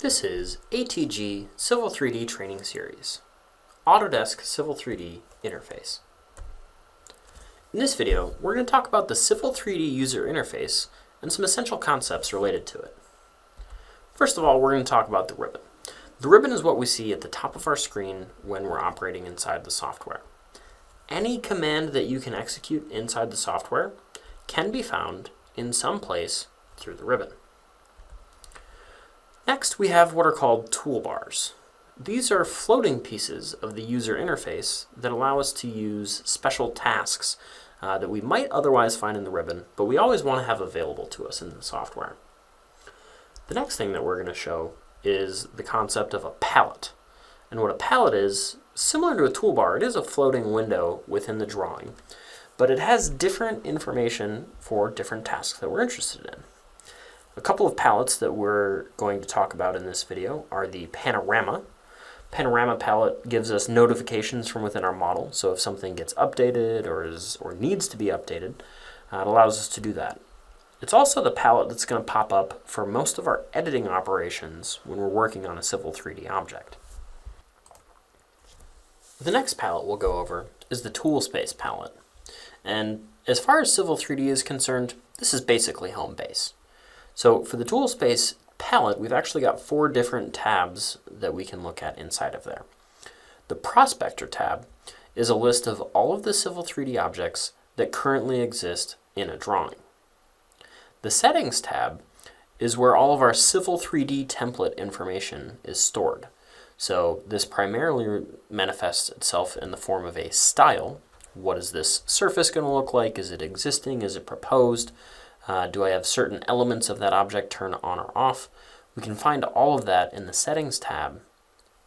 This is ATG Civil 3D Training Series, Autodesk Civil 3D Interface. In this video, we're going to talk about the Civil 3D user interface and some essential concepts related to it. First of all, we're going to talk about the ribbon. The ribbon is what we see at the top of our screen when we're operating inside the software. Any command that you can execute inside the software can be found in some place through the ribbon. Next, we have what are called toolbars. These are floating pieces of the user interface that allow us to use special tasks that we might otherwise find in the ribbon, but we always want to have available to us in the software. The next thing that we're going to show is the concept of a palette. And what a palette is, similar to a toolbar, it is a floating window within the drawing, but it has different information for different tasks that we're interested in. A couple of palettes that we're going to talk about in this video are the Panorama. Panorama palette gives us notifications from within our model, so if something gets updated or needs to be updated, it allows us to do that. It's also the palette that's going to pop up for most of our editing operations when we're working on a Civil 3D object. The next palette we'll go over is the Toolspace palette. And as far as Civil 3D is concerned, this is basically home base. So for the Toolspace palette, we've actually got 4 different tabs that we can look at inside of there. The Prospector tab is a list of all of the Civil 3D objects that currently exist in a drawing. The Settings tab is where all of our Civil 3D template information is stored. So this primarily manifests itself in the form of a style. What is this surface going to look like? Is it existing? Is it proposed? Do I have certain elements of that object turned on or off? We can find all of that in the Settings tab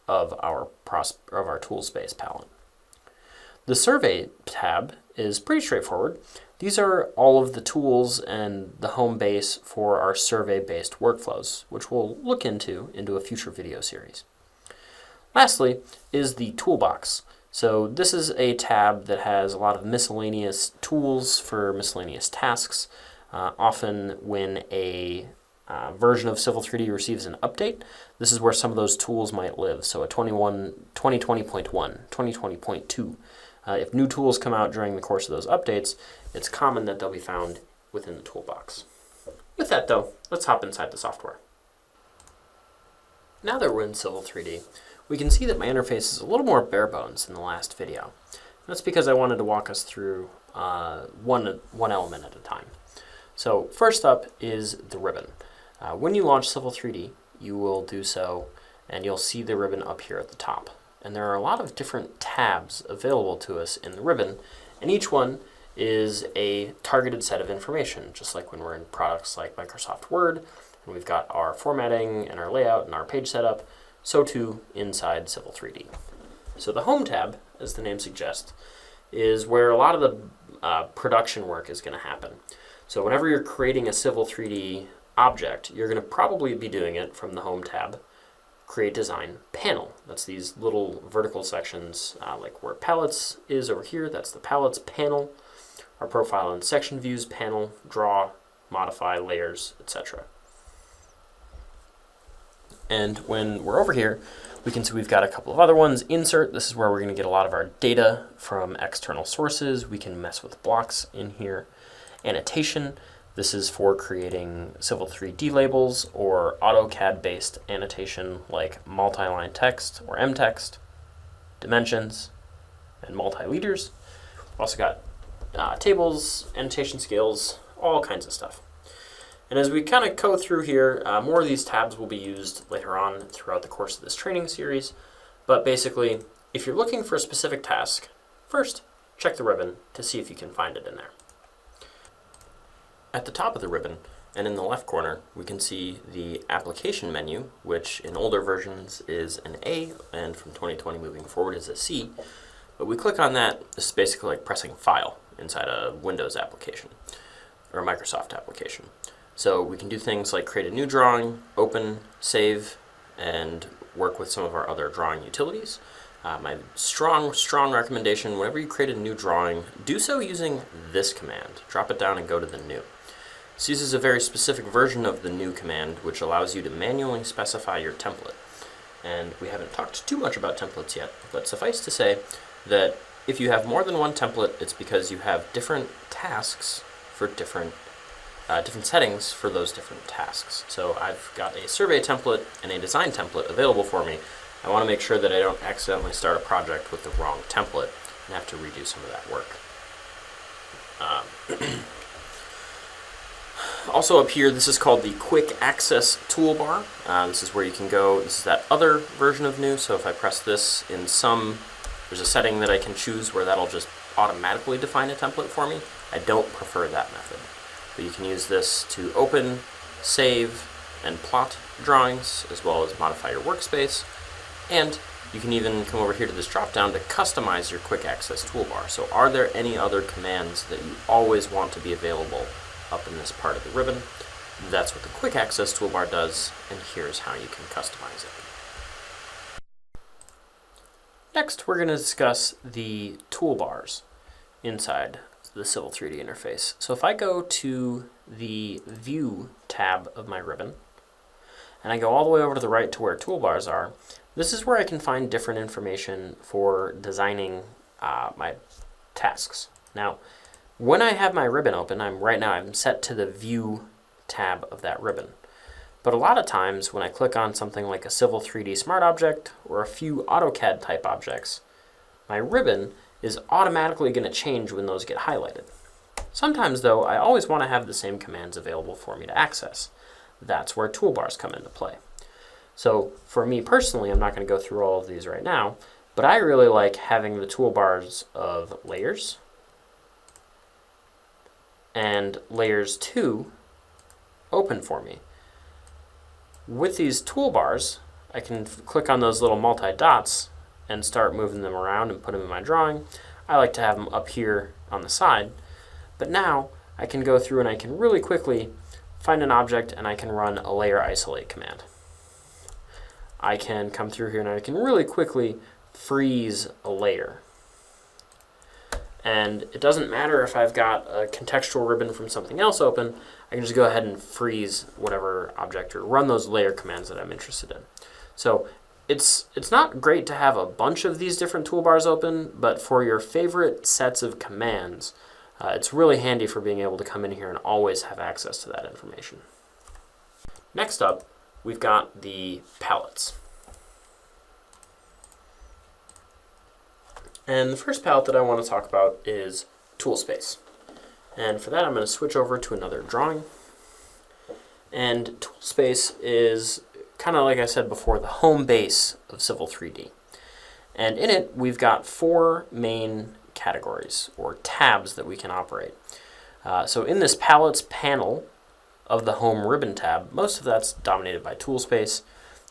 of our Toolspace palette. The Survey tab is pretty straightforward. These are all of the tools and the home base for our survey-based workflows, which we'll look into a future video series. Lastly is the Toolbox. So this is a tab that has a lot of miscellaneous tools for miscellaneous tasks. Often when a version of Civil 3D receives an update, this is where some of those tools might live. So a 2020.1, 2020.2. If new tools come out during the course of those updates, it's common that they'll be found within the toolbox. With that though, let's hop inside the software. Now that we're in Civil 3D, we can see that my interface is a little more bare bones than the last video. That's because I wanted to walk us through one element at a time. So first up is the ribbon. When you launch Civil 3D, you will do so and you'll see the ribbon up here at the top. And there are a lot of different tabs available to us in the ribbon, and each one is a targeted set of information, just like when we're in products like Microsoft Word, and we've got our formatting and our layout and our page setup, so too inside Civil 3D. So the Home tab, as the name suggests, is where a lot of the production work is going to happen. So whenever you're creating a Civil 3D object, you're going to probably be doing it from the Home tab, Create Design Panel. That's these little vertical sections, like where Palettes is over here, that's the Palettes panel, our Profile and Section Views panel, Draw, Modify, Layers, etc. And when we're over here, we can see we've got a couple of other ones. Insert, this is where we're going to get a lot of our data from external sources. We can mess with blocks in here. Annotation, this is for creating Civil 3D labels or AutoCAD-based annotation like multi-line text or mText, dimensions, and multi-leaders. We've also got tables, annotation scales, all kinds of stuff. And as we kind of go through here, more of these tabs will be used later on throughout the course of this training series. But basically, if you're looking for a specific task, first check the ribbon to see if you can find it in there. At the top of the ribbon, and in the left corner, we can see the application menu, which in older versions is an A, and from 2020 moving forward is a C. But we click on that, this is basically like pressing File inside a Windows application, or a Microsoft application. So we can do things like create a new drawing, open, save, and work with some of our other drawing utilities. My strong recommendation, whenever you create a new drawing, do so using this command. Drop it down and go to the new. This uses a very specific version of the new command, which allows you to manually specify your template. And we haven't talked too much about templates yet, but suffice to say that if you have more than one template, it's because you have different tasks for different settings for those different tasks. So I've got a survey template and a design template available for me. I want to make sure that I don't accidentally start a project with the wrong template and have to redo some of that work. Also up here, this is called the Quick Access Toolbar. This is where you can go. This is that other version of new. So if I press this there's a setting that I can choose where that'll just automatically define a template for me. I don't prefer that method. But you can use this to open, save, and plot drawings, as well as modify your workspace. And you can even come over here to this drop-down to customize your quick access toolbar. So are there any other commands that you always want to be available up in this part of the ribbon? That's what the quick access toolbar does, and here's how you can customize it. Next, we're going to discuss the toolbars inside the Civil 3D interface. So if I go to the View tab of my ribbon, and I go all the way over to the right to where toolbars are, this is where I can find different information for designing my tasks. Now, when I have my ribbon open, I'm set to the View tab of that ribbon. But a lot of times when I click on something like a Civil 3D Smart Object or a few AutoCAD type objects, my ribbon is automatically going to change when those get highlighted. Sometimes though, I always want to have the same commands available for me to access. That's where toolbars come into play. So for me personally, I'm not going to go through all of these right now, but I really like having the toolbars of Layers and Layers 2 open for me. With these toolbars, I can click on those little multi-dots and start moving them around and put them in my drawing. I like to have them up here on the side, but now I can go through and I can really quickly find an object and I can run a layer isolate command. I can come through here and I can really quickly freeze a layer. And it doesn't matter if I've got a contextual ribbon from something else open, I can just go ahead and freeze whatever object or run those layer commands that I'm interested in. So it's not great to have a bunch of these different toolbars open, but for your favorite sets of commands, it's really handy for being able to come in here and always have access to that information. Next up, we've got the palettes. And the first palette that I want to talk about is Tool Space. And for that, I'm going to switch over to another drawing. And Tool Space is kind of like I said before, the home base of Civil 3D. And in it, we've got 4 main categories or tabs that we can operate. So in this Palettes panel of the Home Ribbon tab, most of that's dominated by Tool Space.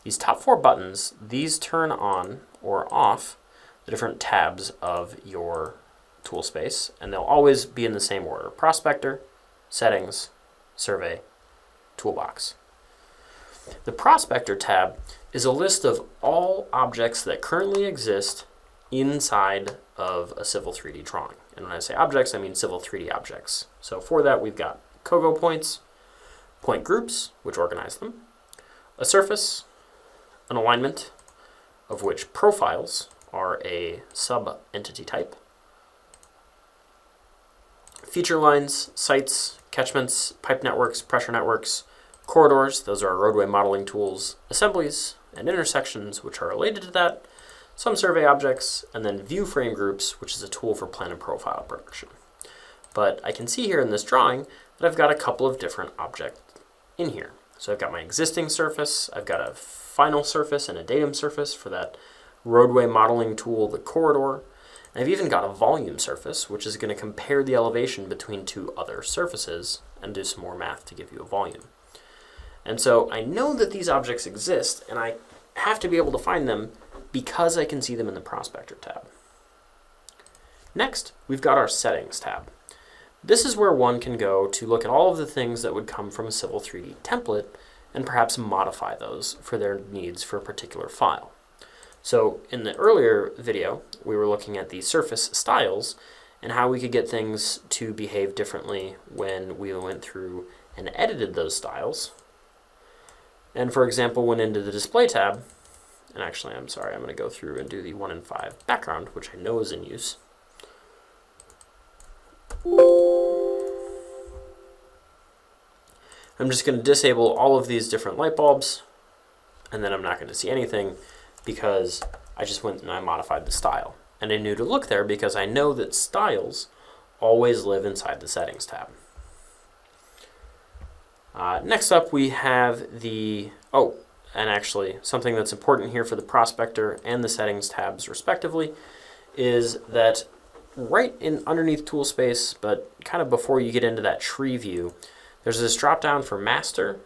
These top 4 buttons, these turn on or off the different tabs of your tool space, and they'll always be in the same order: Prospector, Settings, Survey, Toolbox. The Prospector tab is a list of all objects that currently exist inside of a Civil 3D drawing. And when I say objects, I mean Civil 3D objects. So for that, we've got Cogo points, point groups, which organize them, a surface, an alignment, of which profiles are a sub-entity type, feature lines, sites, catchments, pipe networks, pressure networks, corridors, those are our roadway modeling tools, assemblies, and intersections, which are related to that, some survey objects, and then view frame groups, which is a tool for plan and profile production. But I can see here in this drawing that I've got a couple of different objects in here. So I've got my existing surface, I've got a final surface and a datum surface for that roadway modeling tool, the corridor. And I've even got a volume surface, which is going to compare the elevation between 2 other surfaces and do some more math to give you a volume. And so I know that these objects exist, and I have to be able to find them because I can see them in the Prospector tab. Next, we've got our Settings tab. This is where one can go to look at all of the things that would come from a Civil 3D template and perhaps modify those for their needs for a particular file. So in the earlier video, we were looking at the surface styles, and how we could get things to behave differently when we went through and edited those styles. And for example, went into the display tab, and actually I'm sorry, I'm going to go through and do the 1 in 5 background, which I know is in use. I'm just going to disable all of these different light bulbs, and then I'm not going to see anything because I just went and I modified the style. And I knew to look there because I know that styles always live inside the settings tab. Next up we have the, and actually something that's important here for the prospector and the settings tabs respectively is that right in underneath tool space, but kind of before you get into that tree view, there's this drop down for master,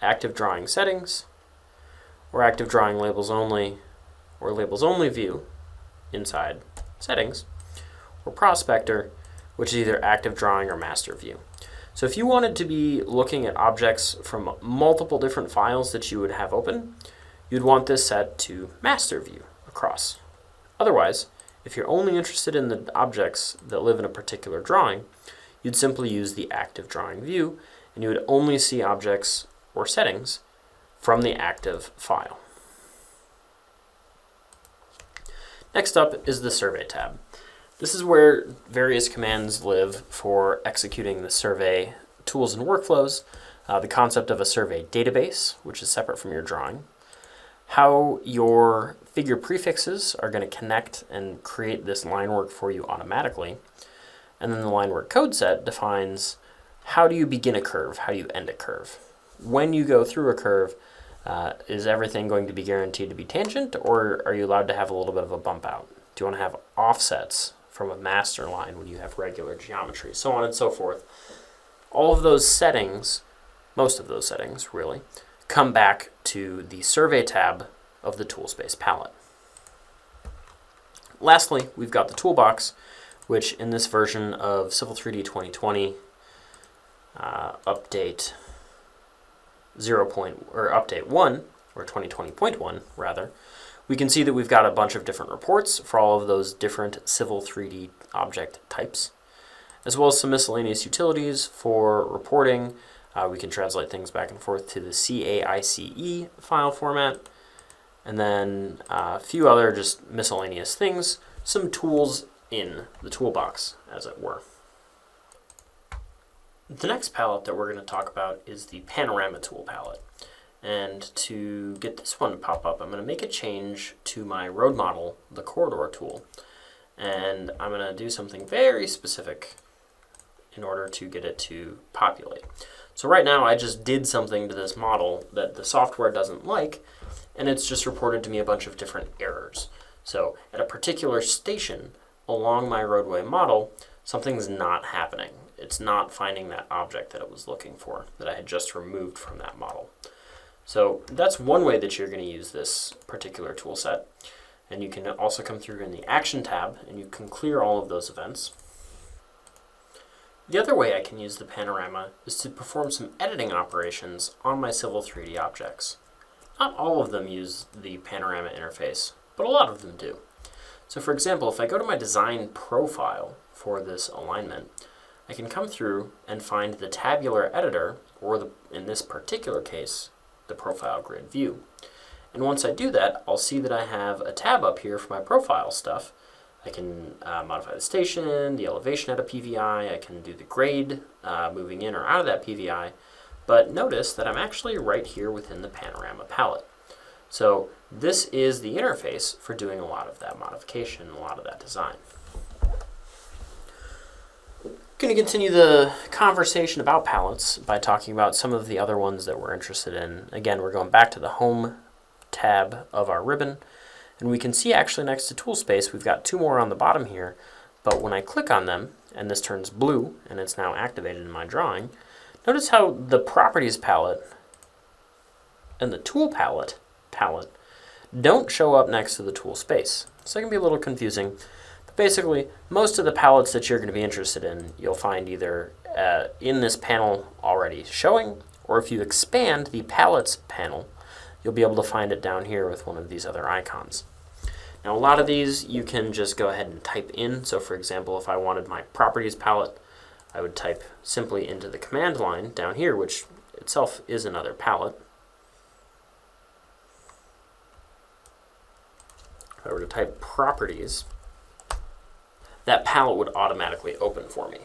active drawing settings, or active drawing labels only, or labels only view inside settings, or prospector, which is either active drawing or master view. So if you wanted to be looking at objects from multiple different files that you would have open, you'd want this set to master view across. Otherwise, if you're only interested in the objects that live in a particular drawing, you'd simply use the active drawing view, and you would only see objects or settings from the active file. Next up is the survey tab. This is where various commands live for executing the survey tools and workflows, the concept of a survey database, which is separate from your drawing, how your figure prefixes are going to connect and create this line work for you automatically, and then the line work code set defines how do you begin a curve, how do you end a curve. When you go through a curve, is everything going to be guaranteed to be tangent, or are you allowed to have a little bit of a bump out? Do you want to have offsets from a master line when you have regular geometry, so on and so forth? All of those settings, most of those settings really, come back to the survey tab of the toolspace palette. Lastly, we've got the toolbox, which in this version of Civil 3D 2020 update 1, or 2020.1 rather, we can see that we've got a bunch of different reports for all of those different Civil 3D object types, as well as some miscellaneous utilities for reporting. We can translate things back and forth to the CAICE file format, and then a few other just miscellaneous things, some tools in the toolbox, as it were. The next palette that we're going to talk about is the Panorama tool palette. And to get this one to pop up, I'm going to make a change to my road model, the corridor tool. And I'm going to do something very specific in order to get it to populate. So right now I just did something to this model that the software doesn't like, and it's just reported to me a bunch of different errors. So at a particular station along my roadway model, something's not happening. It's not finding that object that it was looking for, that I had just removed from that model. So that's one way that you're going to use this particular tool set. And you can also come through in the Action tab, and you can clear all of those events. The other way I can use the panorama is to perform some editing operations on my Civil 3D objects. Not all of them use the panorama interface, but a lot of them do. So for example, if I go to my design profile for this alignment, I can come through and find the tabular editor, or in this particular case, the profile grid view. And once I do that, I'll see that I have a tab up here for my profile stuff. I can modify the station, the elevation at a PVI, I can do the grade moving in or out of that PVI, but notice that I'm actually right here within the panorama palette. So this is the interface for doing a lot of that modification, a lot of that design. I'm going to continue the conversation about palettes by talking about some of the other ones that we're interested in. Again, we're going back to the Home tab of our ribbon, and we can see actually next to Tool Space we've got two more on the bottom here, but when I click on them, and this turns blue, and it's now activated in my drawing, notice how the Properties palette and the Tool palette don't show up next to the Tool Space. So it can be a little confusing. Basically, most of the palettes that you're going to be interested in, you'll find either in this panel already showing, or if you expand the Palettes panel, you'll be able to find it down here with one of these other icons. Now a lot of these you can just go ahead and type in. So for example, if I wanted my properties palette, I would type simply into the command line down here, which itself is another palette. If I were to type properties, that palette would automatically open for me.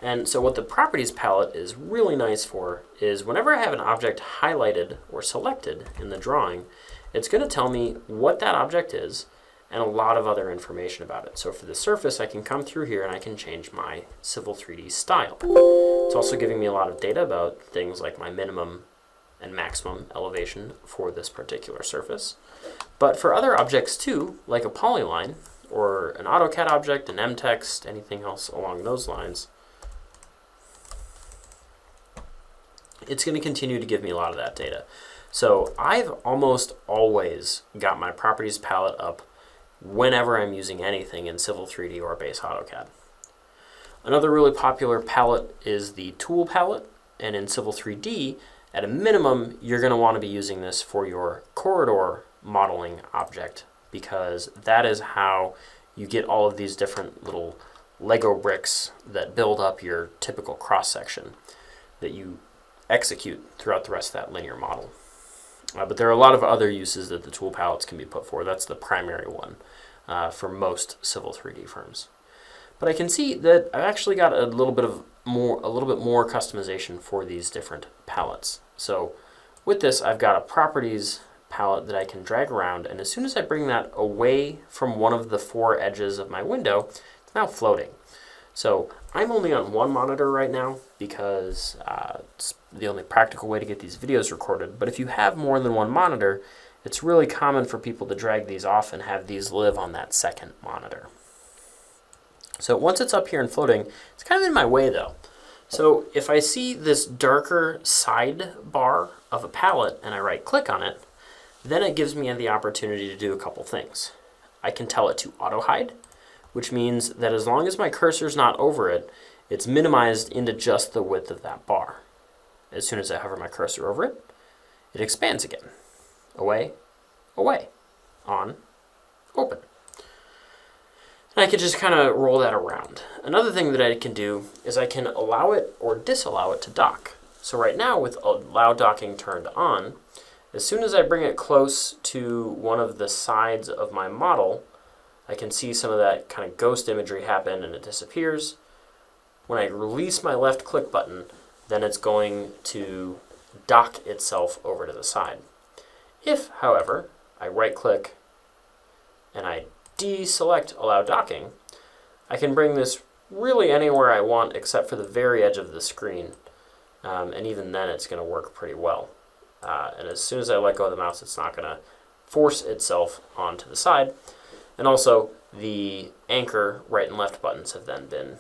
And so what the properties palette is really nice for is whenever I have an object highlighted or selected in the drawing, it's going to tell me what that object is and a lot of other information about it. So for the surface, I can come through here and I can change my Civil 3D style. It's also giving me a lot of data about things like my minimum and maximum elevation for this particular surface. But for other objects too, like a polyline or an AutoCAD object, an MText, anything else along those lines, it's going to continue to give me a lot of that data. So I've almost always got my properties palette up whenever I'm using anything in Civil 3D or Base AutoCAD. Another really popular palette is the Tool palette, and in Civil 3D, at a minimum, you're going to want to be using this for your corridor modeling object, because that is how you get all of these different little Lego bricks that build up your typical cross-section that you execute throughout the rest of that linear model. But there are a lot of other uses that the tool palettes can be put for. That's the primary one for most Civil 3D firms. But I can see that I've actually got a little bit more customization for these different palettes. So with this, I've got a properties palette that I can drag around, and as soon as I bring that away from one of the four edges of my window, it's now floating. So I'm only on one monitor right now because it's the only practical way to get these videos recorded. But if you have more than one monitor, it's really common for people to drag these off and have these live on that second monitor. So once it's up here and floating, it's kind of in my way though. So if I see this darker sidebar of a palette and I right click on it, then it gives me the opportunity to do a couple things. I can tell it to auto hide, which means that as long as my cursor is not over it, it's minimized into just the width of that bar. As soon as I hover my cursor over it, it expands again. Away, away, on, open. And I can just kind of roll that around. Another thing that I can do is I can allow it or disallow it to dock. So right now with allow docking turned on, as soon as I bring it close to one of the sides of my model, I can see some of that kind of ghost imagery happen and it disappears. When I release my left click button, then it's going to dock itself over to the side. If, however, I right click and I deselect allow docking, I can bring this really anywhere I want except for the very edge of the screen. And even then it's going to work pretty well. And as soon as I let go of the mouse, it's not going to force itself onto the side. And also, the anchor right and left buttons have then been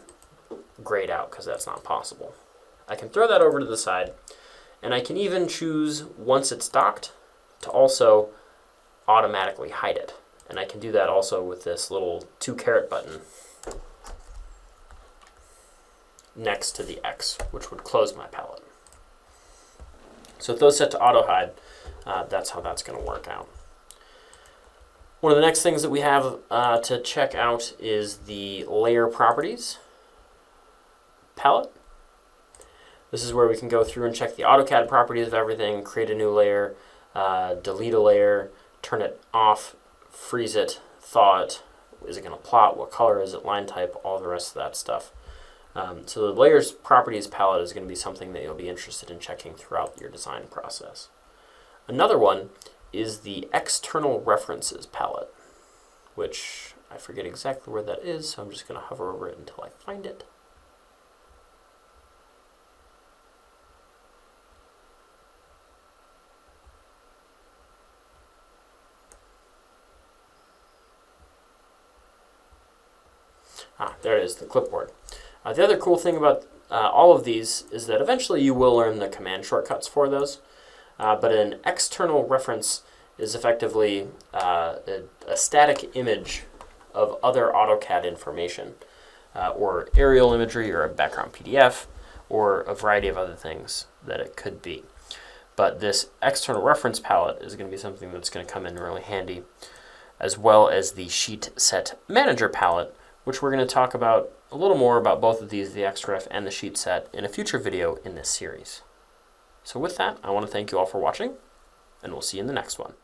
grayed out because that's not possible. I can throw that over to the side, and I can even choose, once it's docked, to also automatically hide it. And I can do that also with this little 2 caret button next to the X, which would close my palette. So with those set to auto hide, that's how that's going to work out. One of the next things that we have to check out is the layer properties palette. This is where we can go through and check the AutoCAD properties of everything, create a new layer, delete a layer, turn it off, freeze it, thaw it, is it going to plot, what color is it, line type, all the rest of that stuff. So the layers properties palette is going to be something that you'll be interested in checking throughout your design process. Another one is the external references palette, which I forget exactly where that is, so I'm just going to hover over it until I find it. There it is, the clipboard. The other cool thing about all of these is that eventually you will learn the command shortcuts for those. But an external reference is effectively a static image of other AutoCAD information, or aerial imagery, or a background PDF, or a variety of other things that it could be. But this external reference palette is going to be something that's going to come in really handy. as well as the Sheet Set Manager palette, which we're going to talk about a little more about both of these, the XREF and the Sheet Set, in a future video in this series. So with that, I want to thank you all for watching, and we'll see you in the next one.